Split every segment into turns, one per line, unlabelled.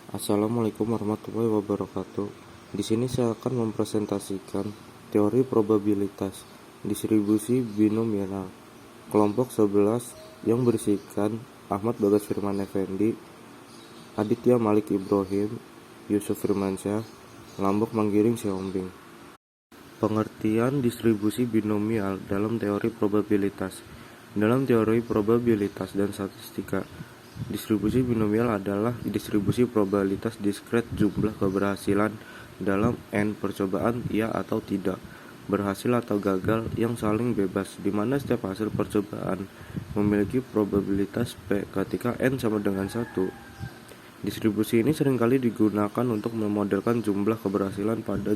Assalamualaikum warahmatullahi wabarakatuh. Di sini saya akan mempresentasikan teori probabilitas distribusi binomial kelompok 11 yang berisikan Ahmad Bagas Firman Effendi, Aditya Malik Ibrahim, Yusuf Firmansyah, Lambok Manggiring Siombing. Pengertian distribusi binomial dalam teori probabilitas. Dalam teori probabilitas dan statistika, distribusi binomial adalah distribusi probabilitas diskret jumlah keberhasilan dalam n percobaan ya atau tidak, berhasil atau gagal yang saling bebas, di mana setiap hasil percobaan memiliki probabilitas P ketika n sama dengan 1. Distribusi ini seringkali digunakan untuk memodelkan jumlah keberhasilan pada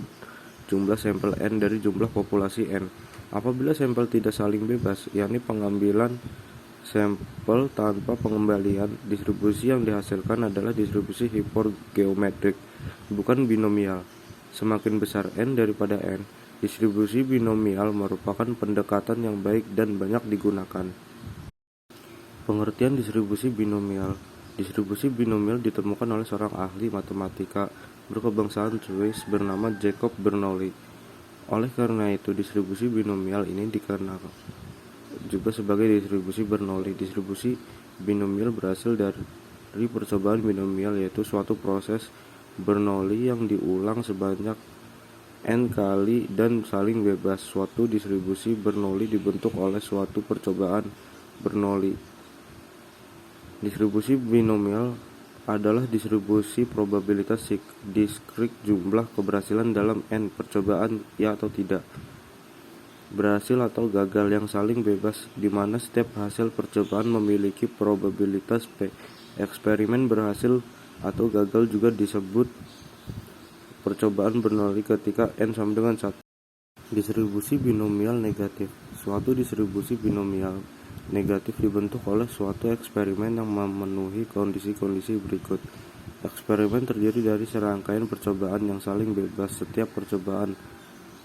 jumlah sampel n dari jumlah populasi n. Apabila sampel tidak saling bebas, yakni pengambilan sampel tanpa pengembalian, distribusi yang dihasilkan adalah distribusi hipergeometrik, bukan binomial. Semakin besar n daripada n, distribusi binomial merupakan pendekatan yang baik dan banyak digunakan. Pengertian distribusi binomial. Distribusi binomial ditemukan oleh seorang ahli matematika berkebangsaan Swiss bernama Jacob Bernoulli. Oleh karena itu, distribusi binomial ini dikenal juga sebagai distribusi Bernoulli. Distribusi binomial berhasil dari percobaan binomial, yaitu suatu proses Bernoulli yang diulang sebanyak n kali dan saling bebas. Suatu distribusi Bernoulli dibentuk oleh suatu percobaan Bernoulli. Distribusi binomial adalah distribusi probabilitas diskret jumlah keberhasilan dalam n percobaan ya atau tidak, berhasil atau gagal yang saling bebas, di mana setiap hasil percobaan memiliki probabilitas P. Eksperimen berhasil atau gagal juga disebut percobaan Bernoulli ketika n sama dengan 1. Distribusi binomial negatif. Suatu distribusi binomial negatif dibentuk oleh suatu eksperimen yang memenuhi kondisi-kondisi berikut. Eksperimen terdiri dari serangkaian percobaan yang saling bebas. Setiap percobaan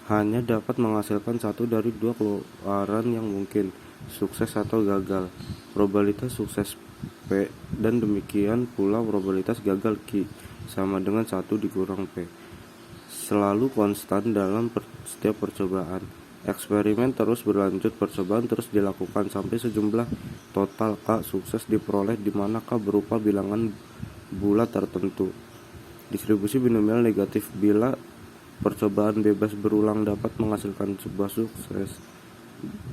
hanya dapat menghasilkan satu dari dua keluaran yang mungkin, sukses atau gagal. Probabilitas sukses P dan demikian pula probabilitas gagal Q sama dengan 1 dikurang P. Selalu konstan dalam setiap percobaan. Eksperimen terus berlanjut, percobaan terus dilakukan sampai sejumlah total K sukses diperoleh, di mana K berupa bilangan bulat tertentu. Distribusi binomial negatif. Bila percobaan bebas berulang dapat menghasilkan sebuah sukses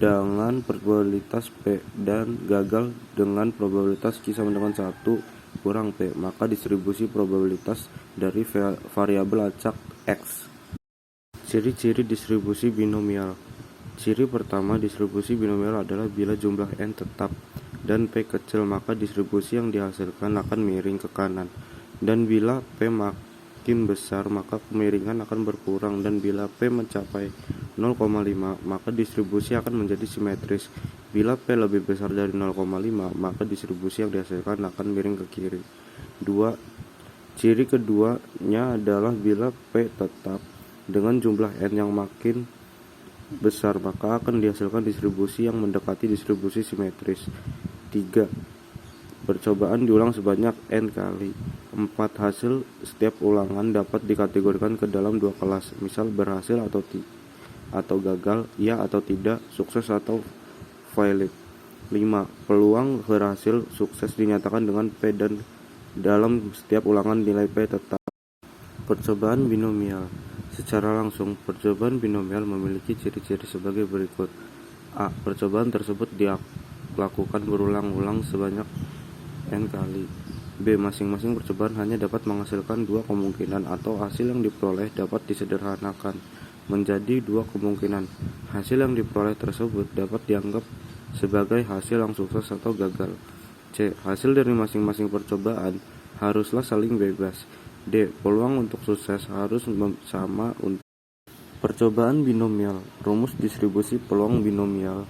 dengan probabilitas P dan gagal dengan probabilitas Q sama dengan 1 kurang P, maka distribusi probabilitas dari variabel acak X. Ciri-ciri distribusi binomial. Ciri pertama, distribusi binomial adalah bila jumlah n tetap dan P kecil, maka distribusi yang dihasilkan akan miring ke kanan. Dan bila P makin besar, maka kemiringan akan berkurang. Dan bila P mencapai 0,5, maka distribusi akan menjadi simetris. Bila P lebih besar dari 0,5, maka distribusi yang dihasilkan akan miring ke kiri. 2. Ciri keduanya adalah bila P tetap dengan jumlah n yang makin besar, maka akan dihasilkan distribusi yang mendekati distribusi simetris. 3. Percobaan diulang sebanyak n kali. 4. Hasil setiap ulangan dapat dikategorikan ke dalam dua kelas, misal berhasil atau gagal, ya atau tidak, sukses atau failed. 5. Peluang berhasil sukses dinyatakan dengan P dan dalam setiap ulangan nilai P tetap. Percobaan binomial. Secara langsung, percobaan binomial memiliki ciri-ciri sebagai berikut. A. Percobaan tersebut dilakukan berulang-ulang sebanyak n kali. B. Masing-masing percobaan hanya dapat menghasilkan dua kemungkinan atau hasil yang diperoleh dapat disederhanakan menjadi dua kemungkinan. Hasil yang diperoleh tersebut dapat dianggap sebagai hasil yang sukses atau gagal. C. Hasil dari masing-masing percobaan haruslah saling bebas. D. Peluang untuk sukses harus sama untuk percobaan binomial. Rumus distribusi peluang binomial.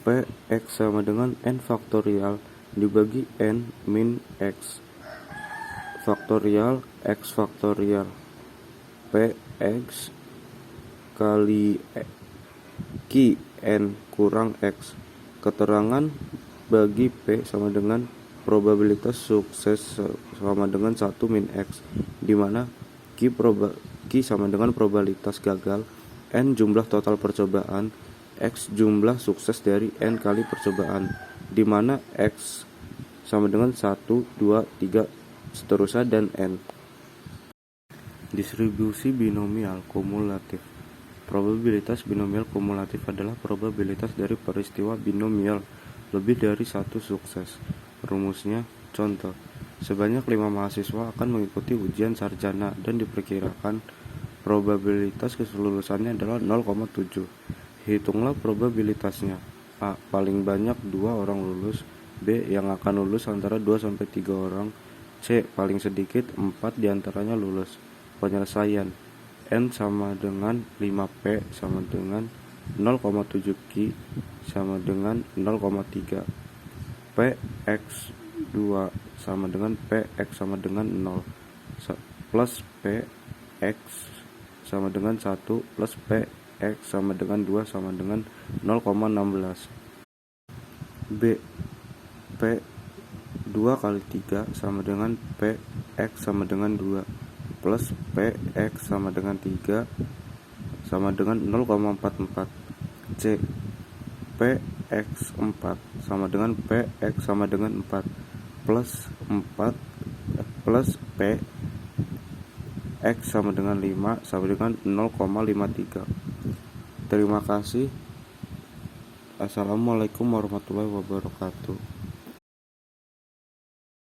P X sama dengan n faktorial dibagi n min X faktorial X faktorial. P X kali Q n kurang X. Keterangan bagi P sama dengan probabilitas sukses sama dengan 1 min X, di mana Q sama dengan probabilitas gagal, N jumlah total percobaan, X jumlah sukses dari N kali percobaan, di mana X sama dengan 1, 2, 3, seterusnya, dan N. Distribusi binomial kumulatif. Probabilitas binomial kumulatif adalah probabilitas dari peristiwa binomial lebih dari satu sukses. Rumusnya, contoh, sebanyak 5 mahasiswa akan mengikuti ujian sarjana dan diperkirakan probabilitas kelulusannya adalah 0,7. Hitunglah probabilitasnya. A. Paling banyak 2 orang lulus. B. Yang akan lulus antara 2-3 orang. C. Paling sedikit 4 diantaranya lulus. Penyelesaian. N sama dengan 5P sama dengan 0,7 Q sama dengan 0,3. PX2 sama dengan PX sama dengan 0 plus PX sama dengan 1 plus PX sama dengan 2 sama dengan 0,16. B. P 2 kali 3 sama dengan PX sama dengan 2 plus PX sama dengan 3 sama dengan 0,44. C. PX4 sama dengan PX sama dengan 4 plus PX sama dengan 5 sama dengan 0,53. Terima kasih. Assalamualaikum warahmatullahi wabarakatuh.